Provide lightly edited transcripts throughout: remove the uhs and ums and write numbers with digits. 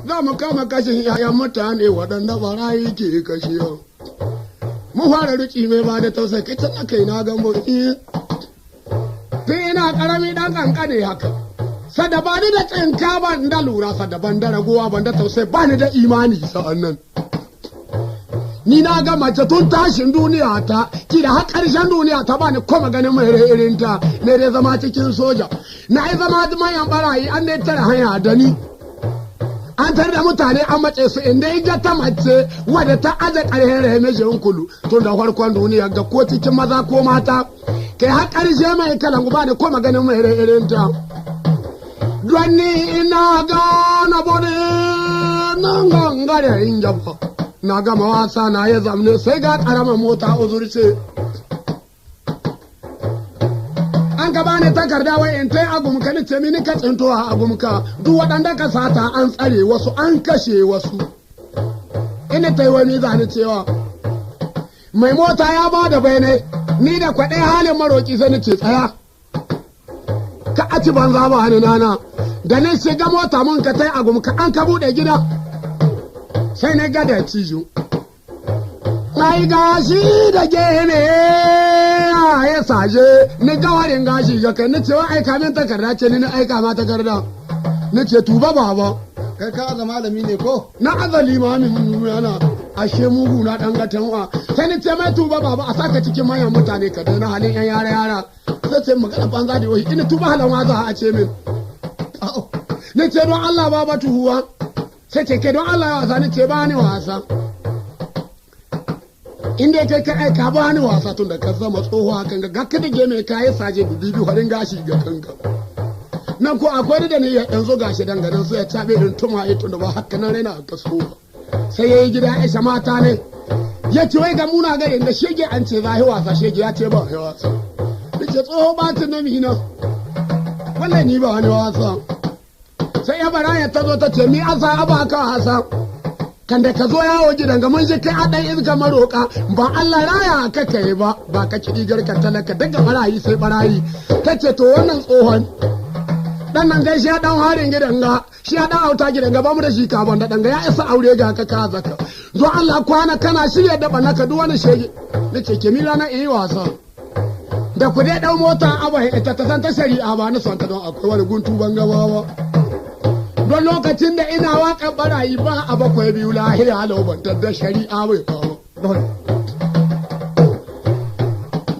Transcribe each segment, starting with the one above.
za mu kama kashin yayan mutane waɗanda barayi ke kashewa. Mu fara riki mai ba da tausayi kai tun aka yi na gambo tun ina karami dan kankane haka. Sada ba ni da tsinka ban da lura sada ban da ragowa ban da tausayi ba ni da imani sa'an nan. Ni na ga mace tun tashin duniya ta ki da har ƙarshen duniya ta bani kuma ganin mai irin ta ne dai zama cikin soja. Na yi zama mayan barayi an dai tare hanya da ni. An tare da mutane an mace su inda ya ta mace wadda ta aje ƙarhen rahimeshin kulu tun da farkon duniya ga ko cikin maza ko mata. Kai har ƙarshe mai kalan ba ni kuma ganin mai irin ta. Don ni ina gana bode nan gangare in jaba. Na gama wasa na ya zamne sai ga ƙaramar mota uzurce. An ka bani takarda wai in tai agumka ni ce mini ka tsinto a agumka duk waɗanda ka sata an tsare wasu an kashe wasu. Ina tai wani zani cewa mai mota ya ba da bayanai ni da kwaɗai halin maroƙi sai ni ce tsaya. Ka aci banza ba ni nana da ni shiga mota mun ka tai agumka an ka buɗe gida. Sai na gada cijo. Mai gashi da gene ya saje ni gawarin gashi ga kai ni ce wa aika min takarda ce ni na aika ma takarda. Ni ce tuba baba. Kai ka aza malami ne ko? Na aza limamin yana ashe mugu na dan gatanwa. Sai ni ce mai tuba baba a saka cikin manyan mutane ka daina halin yan yara yara. Sai ce magana banza da wai ina tuba halan waza a ce min. Ni ce don Allah baba tuhuwa. Sai ce ke don Allah ya wasa ni ce ba ni wasa. Inda kai ka aika ba ni wasa tun da ka zama tsoho hakan ga gaka da geme ka yi saje bibi harin gashi ga kanka. Nan ko akwai da ni ya yanzu gashi dangadan sai ya tabe din tuma ito da ba haka nan raina ka so. Sai yayi gida Aisha mata ne. Ya ce wai ga muna ga inda shege an ce zahi wasa shege ya ce ba hi wasa. Ni ce tsoho ba ta na mina. Wallahi ni ba wani wasa. Sai ya bara ya tazo ta ce mi asa aba ka hasa. Kan da ka zo yawo gidan ga mun je kai a dan iska maroka ba Allah raya ka kai ba ka kidi garka talaka daga barayi sai barayi tace to wannan tsohon dan nan dai shi ya dan harin gidan ga shi ya dan auta gidan ga ba mu da shi ka ban da dan ga ya isa aure ga ka zaka zo Allah kwana kana shirye da banaka duk wani shege nace ke mira na yi wasa da ku dai dau mota aba ita ta san ta shari'a ba ni son ta don akwai wani guntu ban gabawa. Don lokacin da ina waƙar barayi ba a bakwai biyu lahiya laubantar da shari'a bai kawo.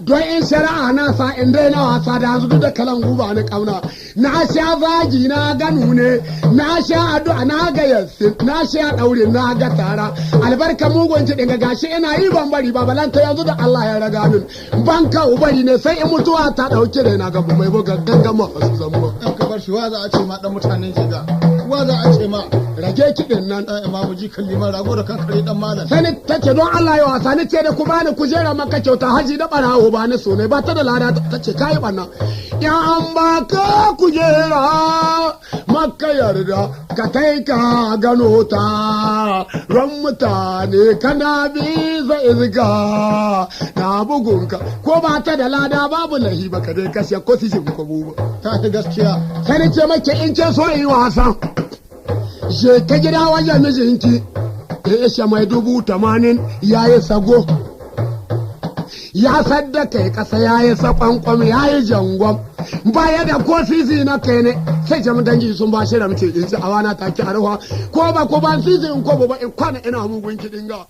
Don in shari'a na sa in dai na wasa da hanzu duk da kalan guba ni ƙauna. Na sha zagi na ganu ne, na sha addu'a na ga yassin, na sha ɗaure na ga tara. Albarka mugun kiɗin ga gashi ina yi ban bari ba balanta yanzu da Allah ya raga min. Ban kawo bari ne sai in mutuwa ta ɗauki da na gabu mai buga gangama a su zama. Ɗan ka bar shi wa za a ce ma ɗan mutanen shiga. Wa za a ce ma rage kiɗin nan ɗan imamu ji kalliman rago da kankare ɗan malam. Sai ni tace don Allah ya wasa ni ce da ku bani kujera maka kyauta haji da ɓarawo ba ni so ne ba ta da lada ta ce kayi ɓanna. Ya an ba ka kujera maka yarda ka kai ka gano ta ran mutane kana bi zai izga na bugunka ko ba ta da lada babu lahi ba ka dai kashe ko su ko buba. Ta fi gaskiya. Sai ni ce make in ce so yi wasa. Je ta gida wajen mijinki ya ishe mai 80,000 ya yi sago ya sadaka ya kasa ya yi sakwankwam ya yi jangon baya da ko sisi na kai ne sai jami dangi sun ba shi ramce in ci a wana take a ruwa ko ba sisi in ko ba in kwana ina mugun kiɗin ga.